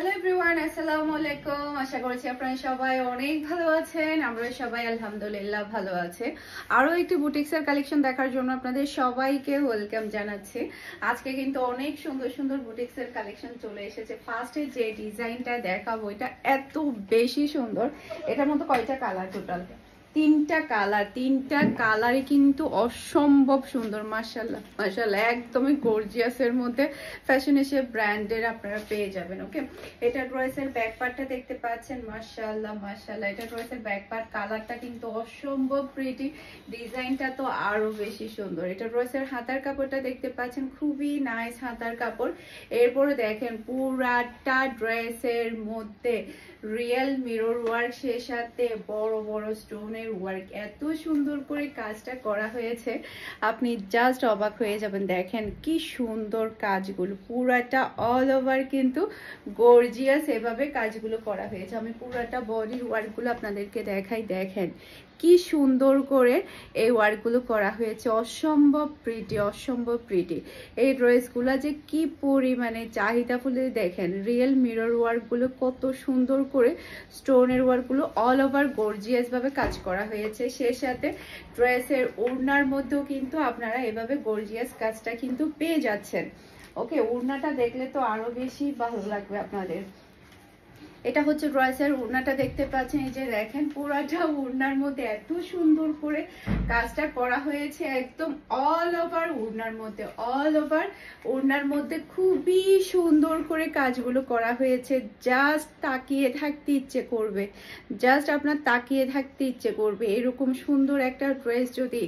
Hello everyone, আসসালামু আলাইকুম। আশা করছি আপনারা সবাই অনেক ভালো আছেন। আমরা সবাই আলহামদুলিল্লাহ ভালো আছে। আরো একটি বুটিক্সের কালেকশন দেখার জন্য আপনাদের সবাইকে ওয়েলকাম জানাচ্ছি। আজকে কিন্তু অনেক সুন্দর সুন্দর বুটিক্সের কালেকশন চলে এসেছে। ফার্স্টে যে ডিজাইনটা দেখাবো এটা এত বেশি সুন্দর। এটার মধ্যে কয়টা কালার টোটাল? তিনটা কালারই কিন্তু অসম্ভব সুন্দর। মাশাআল্লাহ মাশাআল্লাহ, একদমই গর্জিয়াসের মধ্যে ফ্যাশন এসে ব্র্যান্ডের আপনারা পেয়ে যাবেন। ওকে, এটা ড্রেসের ব্যাক পার্টটা দেখতে পাচ্ছেন। মাশাআল্লাহ মাশাআল্লাহ, এটা ড্রেসের ব্যাক পার্ট, কালারটা কিন্তু অসম্ভব প্রিটি, ডিজাইনটা তো আরো বেশি সুন্দর। এটা ড্রেসের হাতার কাপড়টা দেখতে পাচ্ছেন, খুবই নাইস হাতার কাপড়। এরপরে দেখেন পুরাটা ড্রেসের মধ্যে রিয়েল মিরর ওয়ার্ক, সে সাথে বড় বড় স্টোনের ওয়ার্ক, এত সুন্দর করে কাজটা করা হয়েছে আপনি জাস্ট অবাক হয়ে যাবেন। দেখেন কি সুন্দর কাজগুলো, পুরাটা অল ওভার কিন্তু গর্জিয়াস এভাবে কাজগুলো করা হয়েছে। আমি পুরাটা বডির ওয়ার্কগুলো আপনাদেরকে দেখাই। দেখেন কি সুন্দর করে এই ওয়ার্কগুলো করা হয়েছে, অসম্ভব প্রিটি অসম্ভব প্রিটি। এই ড্রেসগুলো যে কি পরিমাণে চাহিদা ফুলে, দেখেন রিয়েল মিরর ওয়ার্কগুলো কত সুন্দর করে স্টোনের ওয়ার্কগুলো অল ওভার গর্জিয়াস ভাবে কাজ করা হয়েছে। সে সাথে ড্রেসের ওড়নার মধ্যেও কিন্তু আপনারা এভাবে গর্জিয়াস কাজটা কিন্তু পেয়ে যাচ্ছেন। ওকে, ওড়নাটা দেখলে তো আরো বেশি ভালো লাগবে আপনাদের। এটা হচ্ছে ড্রেসের ওড়নাটা দেখতে পাচ্ছেন। এই যে দেখেন পুরাটা ওড়নার মধ্যে এত সুন্দর করে কাজটা করা হয়েছে, একদম অল ওভার ওড়নার মধ্যে, অল ওভার ওড়নার মধ্যে খুবই সুন্দর করে কাজগুলো করা হয়েছে। জাস্ট তাকিয়ে থাকতে ইচ্ছে করবে, জাস্ট আপনার তাকিয়ে থাকতে ইচ্ছে করবে। এরকম সুন্দর একটা ড্রেস যদি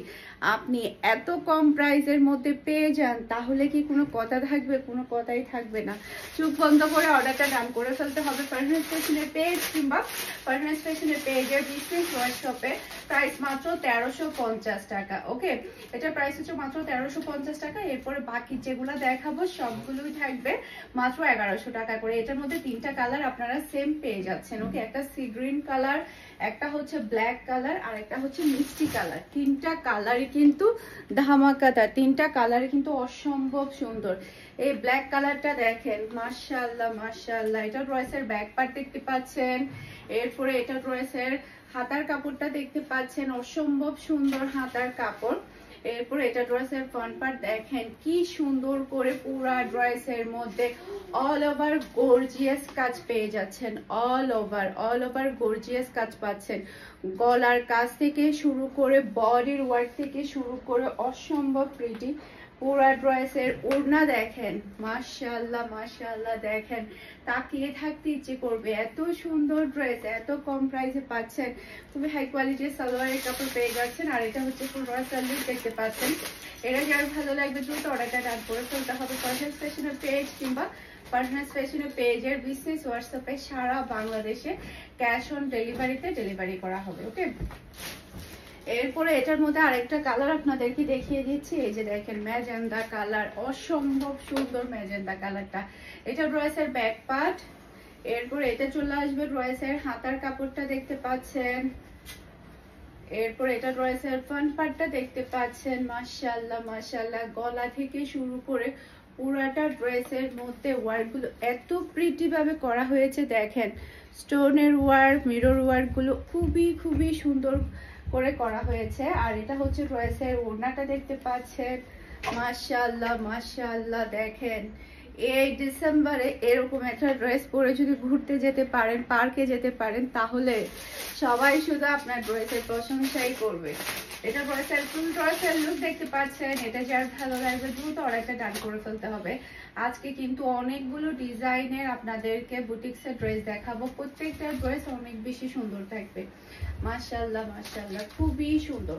আপনি এত কম প্রাইসের মধ্যে পেয়ে যান, তাহলে কি কোনো কথা থাকবে? কোনো কথাই থাকবে না। চোখ বন্ধ করে অর্ডারটা ডান করে ফেলতে হবে। পারফেক্ট ফ্যাশনের পেজ কিংবা পারফেক্ট ফ্যাশনের পেজের বিজনেস ওয়ার্কশপে প্রাইস মাত্র 1350 টাকা। ওকে, এটা প্রাইস হচ্ছে মাত্র 1350 টাকা। এরপরে বাকি যেগুলো দেখাবো সবগুলোই থাকবে মাত্র 1100 টাকা করে। এটার মধ্যে তিনটা কালার আপনারা সেম পেয়ে যাচ্ছেন। ওকে, একটা সি গ্রিন কালার, একটা হচ্ছে ব্ল্যাক কালার, আর একটা হচ্ছে মিষ্টি কালার। তিনটা কালারই কিন্তু ধামাকাদার, তিনটা কালারই কিন্তু অসম্ভব সুন্দর। এই ব্ল্যাক কালারটা দেখেন, মাশাআল্লাহ মাশাআল্লাহ। এটা ড্রেসের ব্যাক পার্ট দেখতে পাচ্ছেন। এরপরে এটা ড্রেসের হাতার কাপড়টা দেখতে পাচ্ছেন, অসম্ভব সুন্দর হাতার কাপড়। এরপরে এটা ড্রেসের ফ্রন্ট পার্ট দেখেন কি সুন্দর করে পুরা ড্রেসের মধ্যে অল ওভার গর্জিয়াস কাজ পেয়ে যাচ্ছেন। অল ওভার গর্জিয়াস কাজ পাচ্ছেন। গলার কাজ থেকে শুরু করে বডির ওয়ার্ক থেকে শুরু করে অসম্ভব প্রিটি। পুরা ড্রেসের ওড়না দেখেন, মাশাআল্লাহ মাশাআল্লাহ, দেখেন তাকিয়ে থাকতে ইচ্ছে করবে। এত সুন্দর ড্রেস এত কম প্রাইসে পাচ্ছেন। খুবই হাই কোয়ালিটির সালোয়ারের কাপড় পেয়ে যাচ্ছেন। আর এটা হচ্ছে ফুল সালোয়ার দেখতে পাচ্ছেন। এটা যার ভালো লাগবে দ্রুত অর্ডারটা ডান করে ফেলতে হবে। পারফেক্ট ফ্যাশনের পেজ কিংবা পারফেক্ট ফ্যাশনের পেজের বিজনেস হোয়াটসঅ্যাপে সারা বাংলাদেশে ক্যাশ অন ডেলিভারিতে ডেলিভারি করা হবে। ওকে, এরপরে এটার মধ্যে আরেকটা কালার আপনাদেরকে দেখিয়ে দিচ্ছি। এই যে দেখেন ম্যাজেন্ডা কালার, অসম্ভব সুন্দর ম্যাজেন্ডা কালারটা। এটা ড্রেসের ব্যাক পার্ট। এরপরে এটা চলে আসবে ড্রেসের হাতার কাপড়টা দেখতে পাচ্ছেন। এরপর এটা ড্রেসের ফ্রন্ট পার্টটা দেখতে পাচ্ছেন। মাশাআল্লাহ মাশাআল্লাহ, গলা থেকে শুরু করে পুরাটা ড্রেসের মধ্যে ওয়ার্কগুলো এত প্রিটি ভাবে করা হয়েছে। দেখেন স্টোনের ওয়ার্ক, মিরর ওয়ার্কগুলো খুবই খুবই সুন্দর করে করা হয়েছে। আর এটা হচ্ছে ড্রেসের ওড়নাটা দেখতে পাচ্ছেন। মাশাআল্লাহ মাশাআল্লাহ, দেখেন এই ডিসেম্বরে এরকম একটা ড্রেস পরে যদি ঘুরতে যেতে পারেন, পার্কে যেতে পারেন, তাহলে সবাই শুধু আপনার ড্রেসের প্রশংসাই করবে। এটা ড্রেসের ফুল ড্রেসের লুক দেখতে পাচ্ছেন। এটা যার ভালো লাগবে দ্রুত অর্ডারটা ডান করে ফেলতে হবে। আজকে কিন্তু অনেকগুলো ডিজাইনের আপনাদেরকে বুটিক্সের ড্রেস দেখাবো। প্রত্যেকটা ড্রেস অনেক বেশি সুন্দর থাকবে। মাশাআল্লাহ মাশাআল্লাহ, খুবই সুন্দর।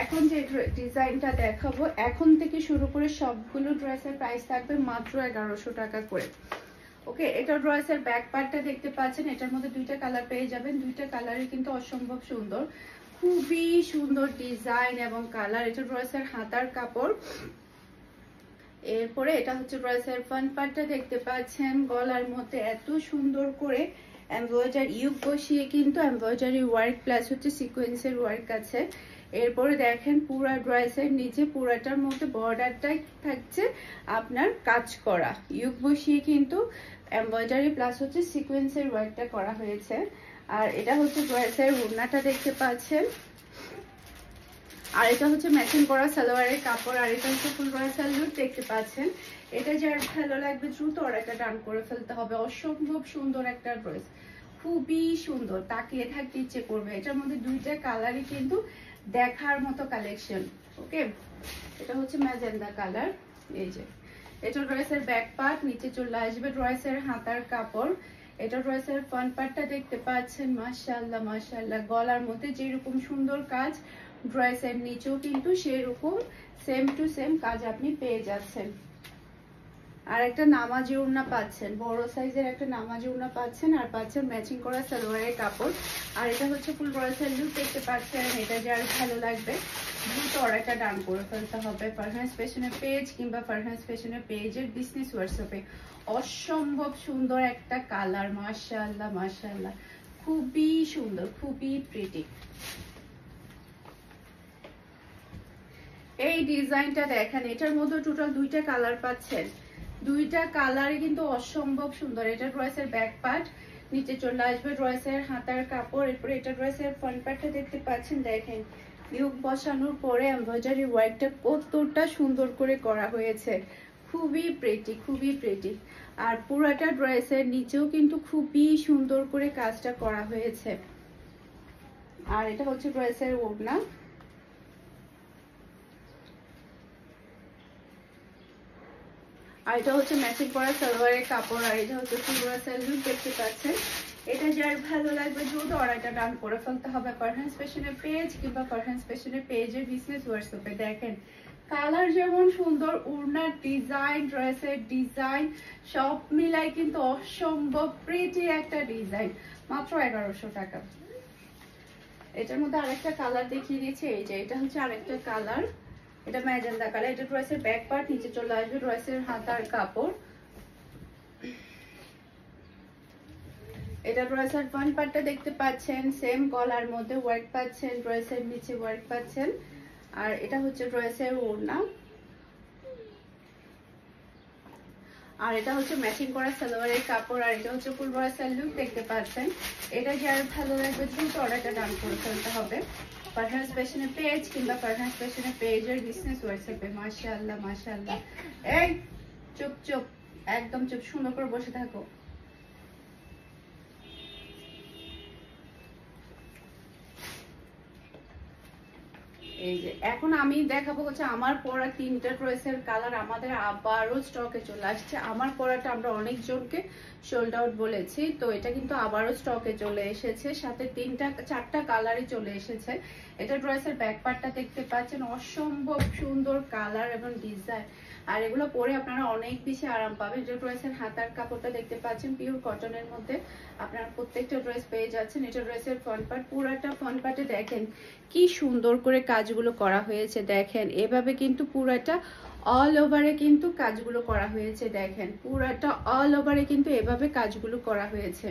এখন যে ডিজাইনটা দেখাবো, এখন থেকে শুরু করে সবগুলো ড্রেসের প্রাইস থাকবে মাত্র 1100 টাকা করে। ওকে, এটা ড্রেসের ব্যাক পার্টটা দেখতে পাচ্ছেন। এটার মধ্যে দুইটা কালার পেয়ে যাবেন। দুইটা কালারই কিন্তু অসম্ভব সুন্দর, খুবই সুন্দর ডিজাইন এবং কালার। এটা ড্রেসের হাতার কাপড়। এরপরে এটা হচ্ছে ড্রেসের ফ্রন্ট পার্টটা দেখতে পাচ্ছেন। গলার মধ্যে এত সুন্দর করে এমব্রয়ডারি ইউক বসিয়ে কিন্তু এমব্রয়ডারি ওয়ার্ক প্লাস হচ্ছে সিকোয়েন্সের ওয়ার্ক আছে। এরপরে দেখেন পুরা ড্রেসের নিচে পুরাটার মধ্যে বর্ডারটাই থাকছে আপনার কাজ করা, ইউক বসিয়ে কিন্তু এমব্রয়ডারি প্লাস হচ্ছে সিকোয়েন্সের ওয়ার্কটা করা হয়েছে। আর এটা হচ্ছে ড্রেসের ওড়নাটা দেখতে পাচ্ছেন, আর এটা হচ্ছে ম্যাচিং করা সালোয়ারের কাপড়, আর এটা হচ্ছে ফুল ড্রেসের লুক দেখতে পাচ্ছেন। এটা যার ভালো লাগবে দ্রুত অর্ডারটা ডান করে ফেলতে হবে। অসম্ভব সুন্দর একটা ড্রেস, খুবই সুন্দর, তাকিয়ে থাকতে ইচ্ছে করবে। এটার মধ্যে দুইটা কালারই কিন্তু দেখার মতো কালেকশন। ওকে, এটা হচ্ছে ম্যাজেন্ডা কালার। এই যে এটা ড্রেসের ব্যাক পার্ট, নিচে চলে আসবে ড্রেসের হাতার কাপড়। এটা ড্রেসের ফ্রন্ট পার্টটা দেখতে পাচ্ছেন, মাশাআল্লাহ মাশাআল্লাহ। গলার মধ্যে যেরকম সুন্দর কাজ, ড্রেসের নিচেও কিন্তু সেরকম সেম টু সেম কাজ আপনি পেয়ে যাচ্ছেন। আর একটা নামাজি ওড়না পাচ্ছেন, বড় সাইজের একটা নামাজি ওড়না পাচ্ছেন, আর পাচ্ছেন ম্যাচিং করা সালোয়ারের কাপড়। আর এটা হচ্ছে ফুল ড্রেসের লুক দেখতে পাচ্ছেন। এটা যার ভালো লাগবে দ্রুত অর্ডারটা ডান করে ফেলতে হবে ফারহানাস ফ্যাশনের পেজ কিংবা ফারহানাস ফ্যাশনের পেজের বিজনেস হোয়াটসঅ্যাপে। অসম্ভব সুন্দর একটা কালার, মাশাআল্লাহ মাশাআল্লাহ, খুবই সুন্দর, খুবই প্রিটি। এই ডিজাইনটা দেখেন, এটার মধ্যে টোটাল দুইটা কালার পাচ্ছেন, দুইটা কালারই কিন্তু অসম্ভব সুন্দর। এটা ড্রেসের ব্যাক পার্ট, নিচে চলে আসবে ড্রেসের হাতার কাপড়। এরপরে এটা ড্রেসের ফ্রন্ট পার্টটা দেখতে পাচ্ছেন, দেখেন ইউক বসানোর পরে এমব্রয়ডারি ওয়ার্কটা কতটা সুন্দর করে করা হয়েছে, খুবই প্রিটি, খুবই প্রিটি। আর পুরাটা ড্রেসের নিচেও কিন্তু খুবই সুন্দর করে কাজটা করা হয়েছে। আর এটা হচ্ছে ড্রেসের ওড়না, আর এটা হচ্ছে ম্যাচিং করা সালোয়ারের কাপড়। আর এটা হচ্ছে ফুল ড্রেসের লুক দেখতে পাচ্ছেন। এটা যার ভালো লাগবে দ্রুত অর্ডারটা ডান করে ফেলতে হবে ফারহানাস ফ্যাশনের পেজ কিংবা ফারহানাস ফ্যাশনের পেজের বিজনেস হোয়াটসঅ্যাপে। দেখেন কালার যেমন সুন্দর, ওড়নার ডিজাইন, ড্রেসের ডিজাইন সব মিলাই কিন্তু অসম্ভব প্রিটি একটা ডিজাইন, মাত্র 1100 টাকা। এটার মধ্যে আরেকটা কালার দেখিয়ে দিয়েছি, এই যে এটা হচ্ছে আরেকটা কালার, এটা ম্যাজেন্ডা কালার। এটা ড্রেসের ব্যাক পার্ট, নিচে চলে আসবে ড্রেসের হাতার কাপড়। এটা ড্রেসের ফ্রন্ট পার্টটা দেখতে পাচ্ছেন, সেম গলার মধ্যে ওয়ার্ক পাচ্ছেন, ড্রেসের নিচে ওয়ার্ক পাচ্ছেন। আর এটা হচ্ছে ড্রেসের ওড়না, আর এটা হচ্ছে ম্যাচিং করা সালোয়ারের কাপড়। আর এটা হচ্ছে ফুল ড্রেসের লুক দেখতে পাচ্ছেন। এটা যার ভালো লাগবে দ্রুত অর্ডারটা ডান করে ফেলতে হবে ফারহানাস ফ্যাশনের পেজ কিংবা ফারহানাস ফ্যাশনের পেজের বিজনেস হোয়াটসঅ্যাপে। মাশাআল্লাহ মাশাআল্লাহ, এই চুপ চুপ, একদম চুপ, সুন্দর করে বসে থাকো। এই যে এখন আমি দেখাবো হচ্ছে আমার পরা তিনটা ড্রেসের কালার আমাদের আবারও স্টকে চলে আসছে। আমার পরাটা আমরা অনেকজনকে সোল্ড আউট বলেছি, তো এটা কিন্তু আবারও স্টকে চলে এসেছে, সাথে চারটা কালারই চলে এসেছে। এটা ড্রেসের ব্যাক পার্টটা দেখতে পাচ্ছেন, অসম্ভব সুন্দর কালার এবং ডিজাইন, আর এগুলো পরে আপনারা অনেক বেশি আরাম পাবেন। যে ড্রেসের হাতার কাপড়টা দেখতে পাচ্ছেন পিওর কটনের মধ্যে, আপনারা প্রত্যেকটা ড্রেস পেয়ে যাচ্ছেন। এটা ড্রেসের ফ্রন্ট পার্ট, পুরাটা ফ্রন্ট পার্টে দেখেন কি সুন্দর করে কাজগুলো করা হয়েছে। দেখেন এভাবে কিন্তু পুরাটা অল ওভারে কিন্তু কাজগুলো করা হয়েছে। দেখেন পুরাটা অল ওভারে কিন্তু এভাবে কাজগুলো করা হয়েছে,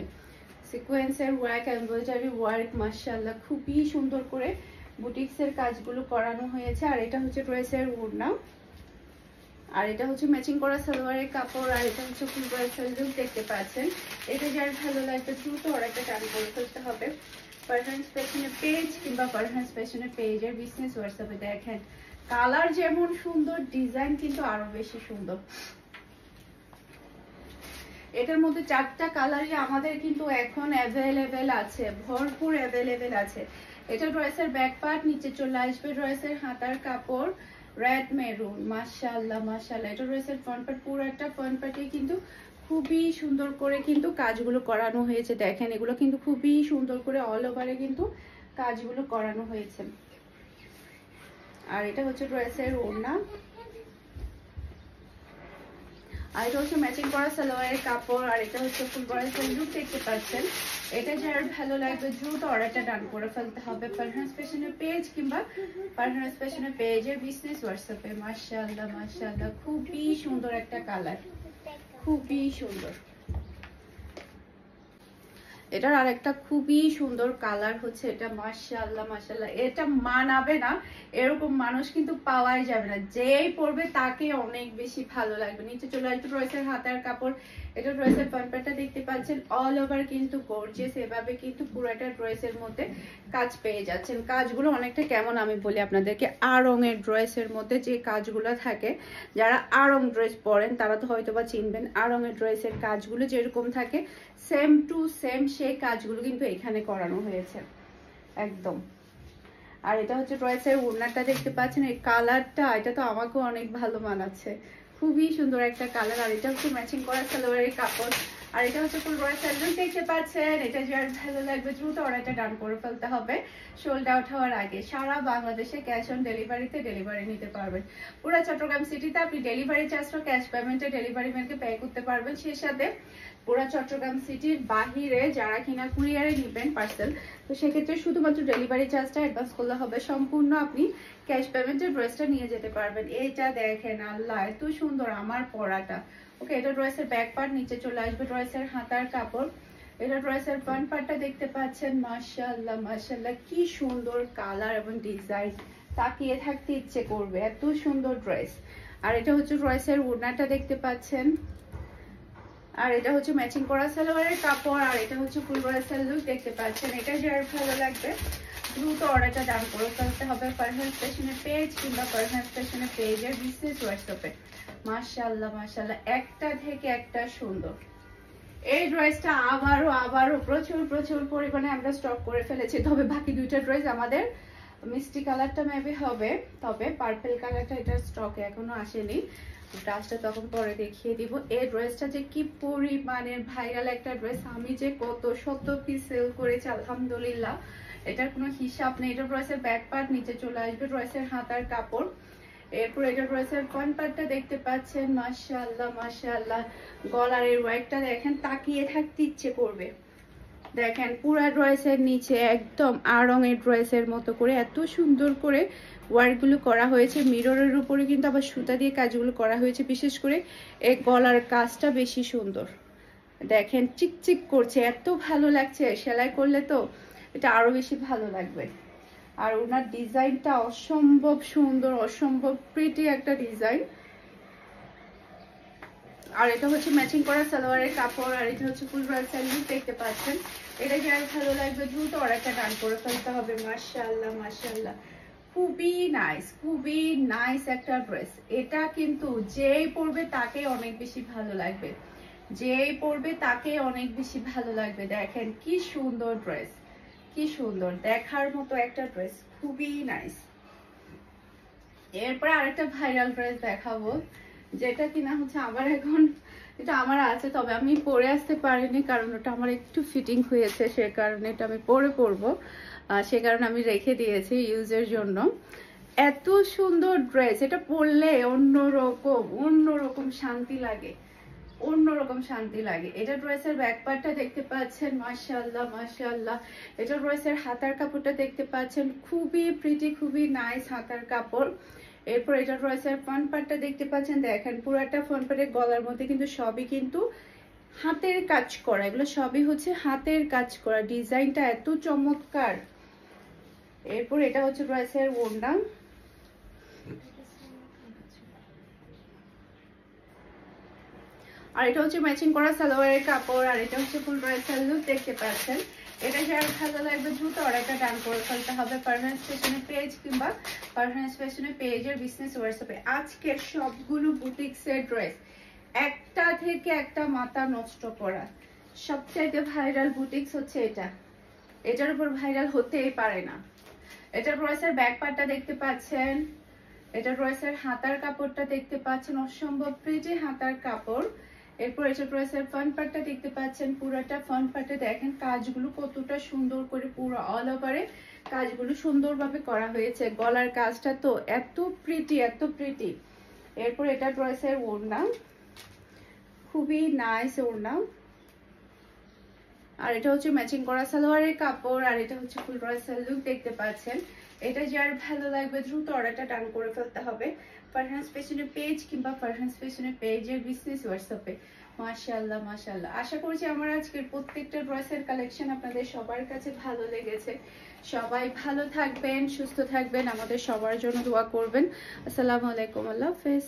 সিকোয়েন্সের ওয়ার্ক, এমব্রয়ডারি ওয়ার্ক, মাশাআল্লাহ খুবই সুন্দর করে বুটিক্সের কাজগুলো করানো হয়েছে। আর এটা হচ্ছে ড্রেসের ওড়না, আর এটা হচ্ছে ম্যাচিং করা সালোয়ারের কাপড়। আর এটা হচ্ছে ফুল ড্রেসের লুক দেখতে পাচ্ছেন। এটা যার ভালো লাগবে দ্রুত অর্ডারটা ডান করে ফেলতে হবে ফারহানাস ফ্যাশনের পেজ কিংবা ফারহানাস ফ্যাশনের পেজের বিজনেস হোয়াটসঅ্যাপে। দেখেন কালার যেমন সুন্দর, ডিজাইন কিন্তু আরো বেশি সুন্দর। এটার মধ্যে চারটা কালারই আমাদের কিন্তু এখন অ্যাভেলেবেল আছে, ভরপুর অ্যাভেলেবেল আছে। এটা ড্রেসের ব্যাক পার্ট, নিচে চলে আসবে ড্রেসের হাতার কাপড়, রেড মেরুন, মাশাআল্লাহ মাশাআল্লাহ। এটা ড্রেসের ফ্রন্ট পার্ট, পুরোটা ফ্রন্ট পার্টে কিন্তু খুবই সুন্দর করে কিন্তু কাজগুলো করানো হয়েছে। দেখেন এগুলো কিন্তু খুবই সুন্দর করে অল ওভারে কিন্তু কাজগুলো করানো হয়েছে। আর এটা হচ্ছে ড্রেসের ওড়না, আর এটা হচ্ছে ম্যাচিং করা সালোয়ারের কাপড়। আর এটা হচ্ছে ফুল ড্রেসের লুক দেখতে পাচ্ছেন। এটা যার ভালো লাগবে দ্রুত অর্ডারটা ডান করে ফেলতে হবে ফারহানাস ফ্যাশনের পেজ কিংবা ফারহানাস ফ্যাশনের পেজের বিজনেস হোয়াটসঅ্যাপে। মাশাআল্লাহ মাশাআল্লাহ, খুবই সুন্দর একটা কালার, খুবই সুন্দর। এটার আরেকটা খুবই সুন্দর কালার হচ্ছে এটা, মাশাআল্লাহ মাশাআল্লাহ। এটা মানাবে না এরকম মানুষ কিন্তু পাওয়াই যাবে না, যেই পরবে তাকে অনেক বেশি ভালো লাগবে। নিচে চলে আসবে ড্রেসের হাতার কাপড়, এটা ড্রেসের ফ্রন্টটা দেখতে পাচ্ছেন অল ওভার কিন্তু গর্জিয়াস, এভাবে কিন্তু পুরোটা ড্রেসের মধ্যে কাজ পেয়ে যাচ্ছেন। কাজগুলো অনেকটা কেমন আমি বলি আপনাদেরকে, আড়ংয়ের ড্রেসের মধ্যে যে কাজগুলো থাকে, যারা আড়ং ড্রেস পরেন তারা তো হয়তো বা চিনবেন, আড়ংয়ের ড্রেসের কাজগুলো যেরকম থাকে সেম টু সেম সেই কাজগুলো কিন্তু এখানে করানো হয়েছে একদম। আর এটা হচ্ছে ড্রেসের ওড়নাটা দেখতে পাচ্ছেন, এই কালারটা এটা তো আমাকেও অনেক ভালো মানাচ্ছে, খুবই সুন্দর একটা কালার। আর এটা হচ্ছে ম্যাচিং করা সালোয়ারের কাপড়, আর এটা হচ্ছে ফুল ড্রেসের লুক দেখতে পাচ্ছেন। এটা যার ভালো লাগবে দ্রুত অর্ডারটা ডান করে ফেলতে হবে সোল্ড আউট হওয়ার আগে। সারা বাংলাদেশে ক্যাশ অন ডেলিভারিতে ডেলিভারি নিতে পারবেন। পুরো চট্টগ্রাম সিটিতে আপনি ডেলিভারি চার্জটা ক্যাশ পেমেন্টে ডেলিভারি ম্যানকে পে করতে পারবেন। সেই সাথে পুরো চট্টগ্রাম সিটির বাহিরে যারা কিনা কুরিয়ারে নেবেন পার্সেল, তো সেক্ষেত্রে শুধুমাত্র ডেলিভারি চার্জটা অ্যাডভান্স করলে হবে, সম্পূর্ণ আপনি ক্যাশ পেমেন্টের ড্রেসটা নিয়ে যেতে পারবেন। এইটা দেখেন আল্লাহ এত সুন্দর আমার পরাটা। ওকে, এটা ড্রেসের ব্যাক পার্ট, নিচে চলে আসবে ড্রেসের হাতার কাপড়, এটা ড্রেসের ফ্রন্ট পার্টটা দেখতে পাচ্ছেন। মাশাআল্লাহ মাশাআল্লাহ কি সুন্দর কালার এবং ডিজাইন, তাকিয়ে থাকতে ইচ্ছে করবে, এত সুন্দর ড্রেস। আর এটা হচ্ছে ড্রেসের ওড়নাটা দেখতে পাচ্ছেন, আর এটা হচ্ছে ম্যাচিং করা সালোয়ারের কাপড়, আর এটা হচ্ছে ফুল ড্রেসের লুক দেখতে পাচ্ছেন। এটা যার ভালো লাগবে দ্রুত অর্ডারটা ডান করে ফেলতে হবে ফারহান ফ্যাশনের পেজ কিংবা ফারহান ফ্যাশনের পেজের বিজনেস হোয়াটসঅ্যাপে। মাশাআল্লাহ মাশাআল্লাহ একটা থেকে একটা সুন্দর। এই ড্রেসটা আবারও প্রচুর প্রচুর পরিমাণে আমরা স্টক করে ফেলেছি, তবে বাকি দুইটা ড্রেস আমাদের মিষ্টি কালারটা মেবি হবে, তবে পার্পল কালারটা এটা স্টকে এখনো আসেনি, ড্রেসটা তখন পরে দেখিয়ে দিব। এই ড্রেসটা যে কি পরিমাণের ভাইরাল একটা ড্রেস, আমি যে কত শত পিস সেল করেছি আলহামদুলিল্লাহ, এটার কোনো হিসাব নেই। এটা ড্রেসের ব্যাক পার্ট, নিচে চলে আসবে ড্রেসের হাতার কাপড়, এরপর এটা ড্রেসের ফ্রন্ট পার্টটা দেখতে পাচ্ছেন। মাশাআল্লাহ মাশাআল্লাহ গলার এই ওয়ার্কটা দেখেন, তাকিয়ে থাকতে ইচ্ছে করবে। দেখেন পুরা ড্রেসের নিচে একদম আড়ংয়ের ড্রেসের মতো করে এত সুন্দর করে ওয়ার্কগুলো করা হয়েছে, মিররের উপরে কিন্তু আবার সুতা দিয়ে কাজগুলো করা হয়েছে। বিশেষ করে এই গলার কাজটা বেশি সুন্দর, দেখেন চিকচিক করছে, এত ভালো লাগছে, সেলাই করলে তো এটা আরো বেশি ভালো লাগবে। আর ওনার ডিজাইনটা অসম্ভব সুন্দর, অসম্ভব প্রিটি একটা ডিজাইন। আর এটা হচ্ছে ম্যাচিং করা সালোয়ারের কাপড়, আর এটা হচ্ছে ফুল ড্রেসের লুক দেখতে পাচ্ছেন। এটা যার ভালো লাগবে দ্রুত অর্ডারটা ডান করে ফেলতে হবে। মাশাআল্লাহ মাশাআল্লাহ খুবই নাইস, খুবই নাইস একটা ড্রেস। এটা কিন্তু যেই পরবে তাকে অনেক বেশি ভালো লাগবে, যেই পরবে তাকে অনেক বেশি ভালো লাগবে। দেখেন কি সুন্দর ড্রেস, কি সুন্দর দেখার মতো একটা ড্রেস, খুবই নাইস। এরপরে আরেকটা ভাইরাল ড্রেস দেখাবো, যেটা কিনা হচ্ছে আমার এখন, এটা আমার আছে তবে আমি পরে আসতে পারিনি, কারণ ওটা আমার একটু ফিটিং হয়েছে, সে কারণে এটা আমি পরে পরবো, সে কারণে আমি রেখে দিয়েছি ইউজের জন্য। এত সুন্দর ড্রেস, এটা পরলে অন্যরকম শান্তি লাগে, অন্যরকম শান্তি লাগে। এটা ড্রেসের ব্যাক পার্টটা দেখতে পাচ্ছেন। মাশাআল্লাহ মাশাআল্লাহ এটা ড্রেসের হাতার কাপড়টা দেখতে পাচ্ছেন, খুবই প্রিটি, খুবই নাইস হাতার কাপড়। এরপর এটা ড্রেসের ফ্রন্ট পার্টটা দেখতে পাচ্ছেন, দেখেন পুরাটা ফ্রন্ট পার্টের গলার মধ্যে কিন্তু সবই কিন্তু হাতের কাজ করা, এগুলো সবই হচ্ছে হাতের কাজ করা, ডিজাইনটা এত চমৎকার। এরপর এটা হচ্ছে ড্রেসের ওড়না, আর এটা হচ্ছে ম্যাচিং করা সালোয়ারের কাপড়, আর এটা হচ্ছে ফুল ড্রেসের লুক দেখতে পাচ্ছেন। এটা যার ভালো লাগবে দ্রুত অর্ডারটা ডান করে ফেলতে হবে ফারহান ফ্যাশনের পেজ কিংবা ফারহান ফ্যাশনের পেজের বিজনেস হোয়াটসঅ্যাপে। আজকের সবগুলো বুটিক্সের ড্রেস একটা থেকে একটা মাথা নষ্ট করা, সবচাইতে ভাইরাল বুটিক্স হচ্ছে এটা, এটার উপর ভাইরাল হতেই পারে না। এটা ড্রেসের ব্যাক পার্টটা দেখতে পাচ্ছেন, এটা ড্রেসের হাতার কাপড়টা দেখতে পাচ্ছেন, অসম্ভব প্রিটি হাতার কাপড়। এরপর এটা ড্রেসের ফ্রন্ট পার্টটা দেখতে পাচ্ছেন, পুরোটা ফ্রন্ট পার্টে দেখেন কাজগুলো কতটা সুন্দর করে, পুরো অল ওভারে কাজগুলো সুন্দরভাবে করা হয়েছে। গলার কাজটা তো এত প্রিটি, এত প্রিটি। এরপর এটা ড্রেসের ওড়না, খুবই নাইস ওড়না, আর এটা হচ্ছে ম্যাচিং করা সালোয়ারের কাপড়, আর এটা হচ্ছে ফুল ড্রেসের লুক দেখতে পাচ্ছেন। এটা যার ভালো লাগবে দ্রুত অর্ডারটা ডান করে ফেলতে হবে ফারহানস ফ্যাশনের পেজ কিংবা ফারহানস ফ্যাশনের পেজের বিজনেস হোয়াটসঅ্যাপে। মাশাআল্লাহ মাশাআল্লাহ, আশা করছি আমার আজকের প্রত্যেকটা ড্রেসের কালেকশন আপনাদের সবার কাছে ভালো লেগেছে। সবাই ভালো থাকবেন, সুস্থ থাকবেন, আমাদের সবার জন্য দোয়া করবেন। আসসালামু আলাইকুম, আল্লাহ হাফেজ।